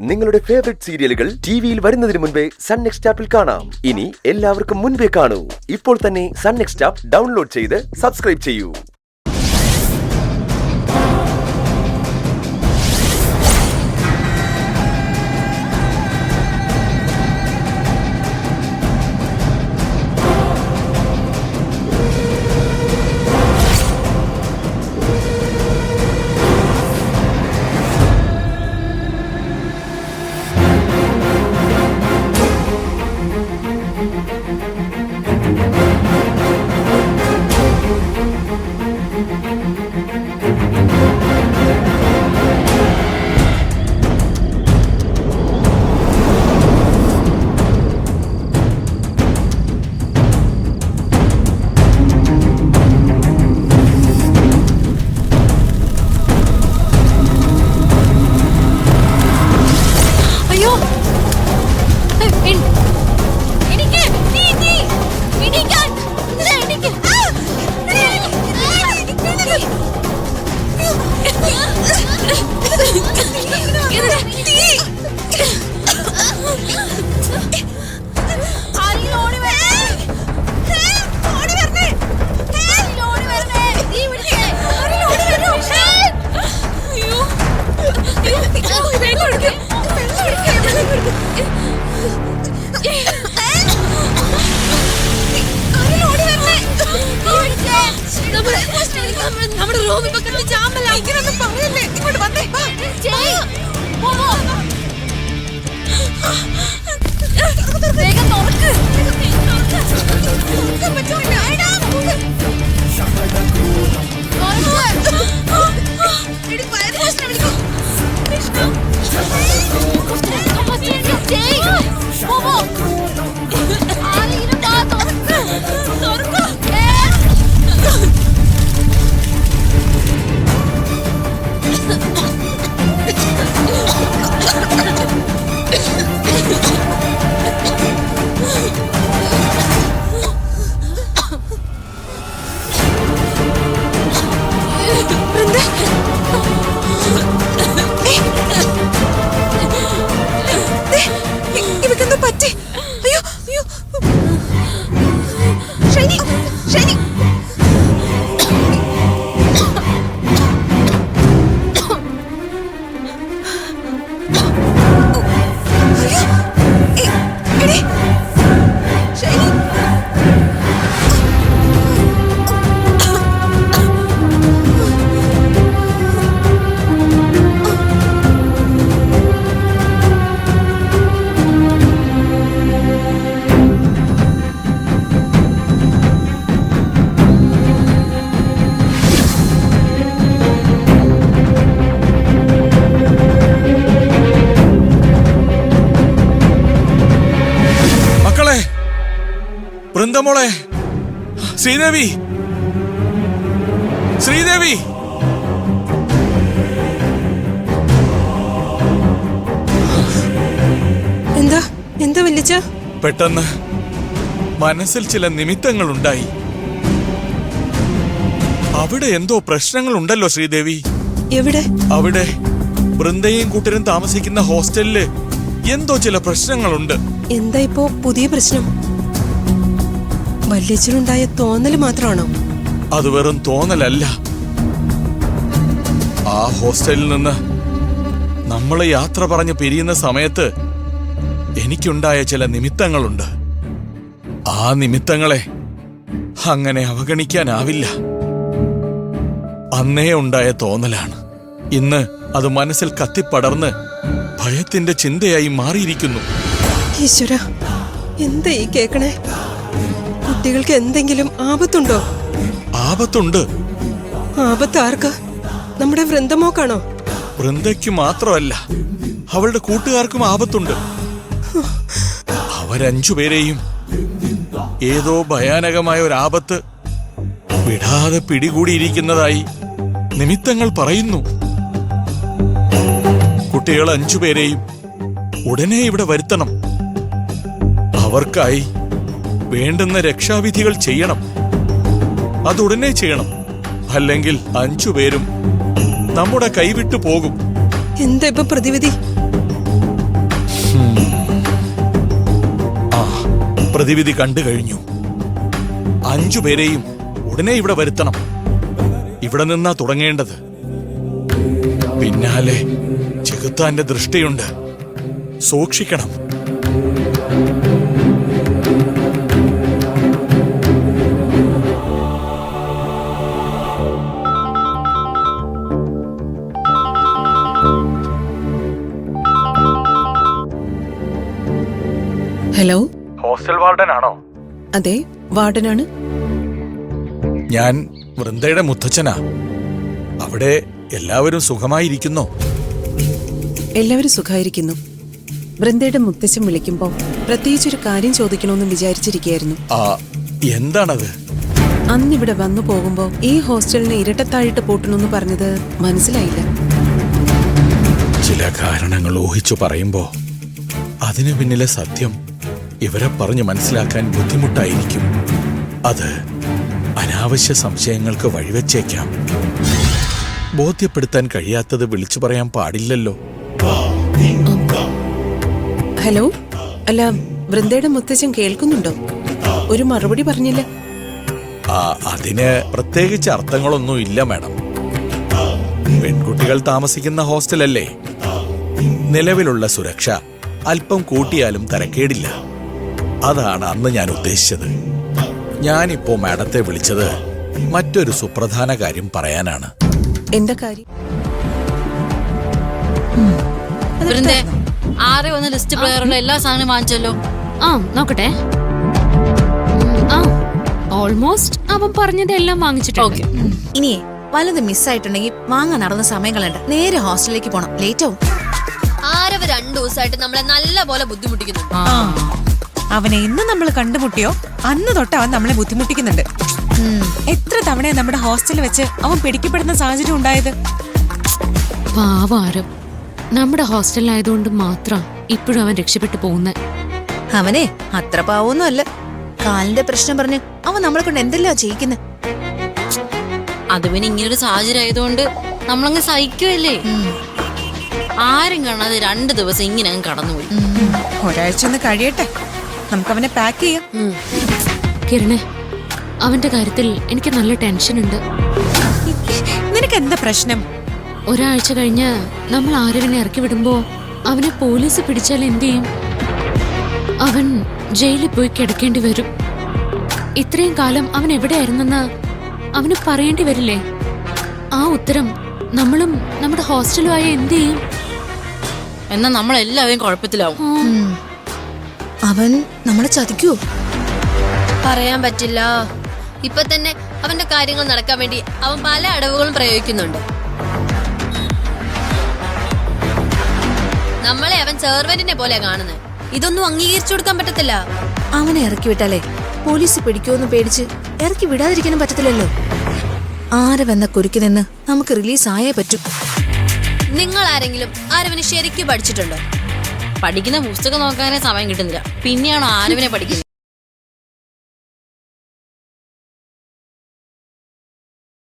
നിങ്ങളുടെ ഫേവറേറ്റ് സീരിയലുകൾ ടിവിയിൽ വരുന്നതിന് മുൻപേ സൺ നെക്സ്റ്റ് ആപ്പിൽ കാണാം. ഇനി എല്ലാവർക്കും മുൻപേ കാണൂ. ഇപ്പോൾ തന്നെ സൺ നെക്സ്റ്റ് ആപ്പ് ഡൗൺലോഡ് ചെയ്ത് സബ്സ്ക്രൈബ് ചെയ്യൂ. നമ്മുടെ റൂമിൽ പക്കത്ത് ജാമല്ല ഇങ്ങനൊന്നും പറയല്ലേ. ഇങ്ങോട്ട് വന്നേ. വേഗം തുറക്ക്. വൃന്ദമോളെ, ശ്രീദേവി, ശ്രീദേവി, എന്താ എന്താ വല്യച്ഛ? പെട്ടെന്ന് മനസ്സിൽ ചില നിമിത്തങ്ങളുണ്ടായി. അവിടെ എന്തോ പ്രശ്നങ്ങളുണ്ടല്ലോ ശ്രീദേവി. എവിടെ? അവിടെ വൃന്ദയും കൂട്ടരും താമസിക്കുന്ന ഹോസ്റ്റലില് എന്തോ ചില പ്രശ്നങ്ങളുണ്ട്. എന്താ ഇപ്പോ പുതിയ പ്രശ്നം? വല്യച്ഛനുണ്ടായ തോന്നല് മാത്രമാണോ? അത് വെറും തോന്നലല്ല. ആ ഹോസ്റ്റലിൽ നിന്ന് നമ്മളെ യാത്ര പറഞ്ഞ് പിരിയുന്ന സമയത്ത് എനിക്കുണ്ടായ ചില നിമിത്തങ്ങളുണ്ട്. ആ നിമിത്തങ്ങളെ അങ്ങനെ അവഗണിക്കാനാവില്ല. അന്നേ ഉണ്ടായ തോന്നലാണ്. ഇന്ന് അത് മനസ്സിൽ കത്തിപ്പടർന്ന് ഭയത്തിന്റെ ചിന്തയായി മാറിയിരിക്കുന്നു. ഈശ്വര, എന്താ ഈ കേക്കണേ? കുട്ടികൾക്ക് എന്തെങ്കിലും ആപത്തുണ്ടോ? ആപത്തുണ്ട്. ആപത്ത് ആർക്കാ? നമ്മുടെ വൃന്ദമോക്കാണോ? വൃന്ദയ്ക്ക് മാത്രമല്ല, അവളുടെ കൂട്ടുകാർക്കും ആപത്തുണ്ട്. അവരഞ്ചുപേരെയും ഏതോ ഭയാനകമായ ഒരു ആപത്ത് വിടാതെ പിടികൂടിയിരിക്കുന്നതായി നിമിത്തങ്ങൾ പറയുന്നു. കുട്ടികൾ 5 പേരെയും ഉടനെ ഇവിടെ വരുത്തണം. അവർക്കായി വേണ്ടുന്ന രക്ഷാവിധികൾ ചെയ്യണം. അതുടനെ ചെയ്യണം. അല്ലെങ്കിൽ 5 പേരും നമ്മുടെ കൈവിട്ടു പോകും. എന്താ ഇപ്പൊ പ്രതിവിധി? ഗതിവിധി കണ്ടു കഴിഞ്ഞു. 5 പേരെയും ഉടനെ ഇവിടെ വരുത്തണം. ഇവിടെ നിന്നാ തുടങ്ങേണ്ടത്. പിന്നാലെ ചെകുത്താന്റെ ദൃഷ്ടിയുണ്ട്, സൂക്ഷിക്കണം. ഹലോ, ഹോസ്റ്റൽ വാർഡനാണോ? അതെ, വാർഡനാണ്. ഞാൻ വൃന്ദയുടെ മുത്തച്ഛനാ. അവിടെ എല്ലാവരും സുഖമായിരിക്കുന്നോ? എല്ലാവരും സുഖായിരിക്കുന്നു. വൃന്ദയുടെ മുത്തച്ഛൻ വിളിക്കുമ്പോ പ്രത്യേകിച്ചൊരു കാര്യം ചോദിക്കണമെന്ന് വിചാരിച്ചിരിക്കുകയായിരുന്നു. എന്താണത്? അന്നിവിടെ വന്നു പോകുമ്പോ ഈ ഹോസ്റ്റലിനെ ഇരട്ടത്താഴിട്ട് പൂട്ടണമെന്ന് പറഞ്ഞത് മനസ്സിലായില്ല. ചില കാരണങ്ങൾ ഊഹിച്ചു പറയുമ്പോ അതിനു പിന്നിലെ സത്യം ഇവരെ പറഞ്ഞു മനസ്സിലാക്കാൻ ബുദ്ധിമുട്ടായിരിക്കും. അത് അനാവശ്യ സംശയങ്ങൾക്ക് വഴിവെച്ചേക്കാം. ബോധ്യപ്പെടുത്താൻ കഴിയാത്തത് വിളിച്ചു പറയാൻ പാടില്ലല്ലോ. ഹലോ, അല്ല, വൃന്ദയുടെ മുത്തച്ഛൻ കേൾക്കുന്നുണ്ടോ? ഒരു മറുപടി പറഞ്ഞില്ല. അതിന് പ്രത്യേകിച്ച് അർത്ഥങ്ങളൊന്നും ഇല്ല മാഡം. പെൺകുട്ടികൾ താമസിക്കുന്ന ഹോസ്റ്റലല്ലേ. നിലവിലുള്ള സുരക്ഷ അല്പം കൂട്ടിയാലും തരക്കേടില്ല. അതാണ് അന്ന് ഞാൻ ഉദ്ദേശിച്ചത്. ഞാനിപ്പോ മാഡത്തെ വിളിച്ചത് മറ്റൊരു സുപ്രധാന കാര്യം പറയാനാണ്. എന്താ കാര്യം? ആരെ വന്ന ലിസ്റ്റ് പ്രകാരമുള്ള എല്ലാ സാധനവും വാങ്ങിച്ചല്ലോ. നോക്കട്ടെ. ഓൾമോസ്റ്റ് അവൻ പറഞ്ഞതെല്ലാം വാങ്ങിച്ചിട്ടുണ്ട്. ഇനിയേ വല്ലത് മിസ്സായിട്ടുണ്ടെങ്കിൽ വാങ്ങാൻ നടന്ന സമയം കളയണ്ട. നേരെ ഹോസ്റ്റലിലേക്ക് പോണം. ലേറ്റ് ആവും. ആരവ 2 ദിവസമായിട്ട് നമ്മളെ നല്ല പോലെ ബുദ്ധിമുട്ടിക്കുന്നു. അവനെ ഇന്ന് നമ്മൾ കണ്ടുമുട്ടിയോ അന്ന് തൊട്ട് അവൻ നമ്മളെ ബുദ്ധിമുട്ടിക്കുന്നുണ്ട്. എത്ര തവണയാ നമ്മുടെ ഹോസ്റ്റലിൽ വെച്ച് അവൻ പിടിക്കപ്പെടുന്ന സാഹചര്യം ഉണ്ടായത്. പാവാരം നമ്മുടെ ഹോസ്റ്റലിലായതുകൊണ്ട് മാത്രം ഇപ്പോഴും അവൻ രക്ഷപ്പെട്ടു പോകുന്നത്. അവനെ അത്ര പാവൊന്നും അല്ല. കാലിന്റെ പ്രശ്നം പറഞ്ഞ് അവൻ നമ്മളെ കൊണ്ട് എന്തെല്ലാം ചെയ്യിക്കുന്നത്. അത് പിന്നെ ഇങ്ങനൊരു സാഹചര്യം ആയതുകൊണ്ട് നമ്മളങ്ങ് സഹിക്കുമല്ലേ. ആരും കാണാതെ 2 ദിവസം ഇങ്ങനെ അങ്ങ് കടന്നുപോയി. ഒരാഴ്ച ഒന്ന് കഴിയട്ടെ, നമുക്ക് അവനെ പാക്ക് ചെയ്യാം. കിരണേ, അവന്റെ കാര്യത്തിൽ എനിക്ക് നല്ല ടെൻഷൻ ഉണ്ട്. നിനക്ക് എന്താ പ്രശ്നം? ഒരാഴ്ച കഴിഞ്ഞ് നമ്മൾ ആരവിനെ ഇറക്കി വിടുമ്പോ അവനെ പോലീസ് പിടിച്ചാൽ എന്ത് ചെയ്യും? അവൻ ജയിലിൽ പോയി കിടക്കേണ്ടി വരും. ഇത്രയും കാലം അവൻ എവിടെയായിരുന്നെന്ന് അവന് പറയേണ്ടി വരില്ലേ? ആ ഉത്തരം നമ്മളും നമ്മുടെ ഹോസ്റ്റലുമായ എന്ത് ചെയ്യും? എന്നാ നമ്മളെല്ലാവരും കുഴപ്പത്തിലാവും. അവൻ നമ്മളെ ചതിക്കൂ? പറയാൻ പറ്റില്ല. ഇപ്പൊ തന്നെ അവന്റെ കാര്യങ്ങൾ നടക്കാൻ വേണ്ടി അവൻ പല അടവുകളും പ്രയോഗിക്കുന്നുണ്ട്. നമ്മളെ അവൻ സെർവന്റിനെ പോലെ കാണുന്നത്. ഇതൊന്നും അംഗീകരിച്ചു കൊടുക്കാൻ പറ്റത്തില്ല. അവനെ ഇറക്കി വിട്ടാലേ പോലീസ് പിടിക്കുമെന്ന് പേടിച്ച് ഇറക്കി വിടാതിരിക്കാനും പറ്റത്തില്ലല്ലോ. ആരവെന്ന കുരുക്കി നിന്ന് നമുക്ക് റിലീസ് ആയേ പറ്റൂ. നിങ്ങൾ ആരെങ്കിലും ആരവനെ ശരിക്കും പഠിച്ചിട്ടുണ്ടോ? പഠിക്കുന്ന പുസ്തകം നോക്കാനേ സമയം കിട്ടുന്നില്ല. പിന്നെയാണോ ആരവനെ പഠിക്കുന്നത്?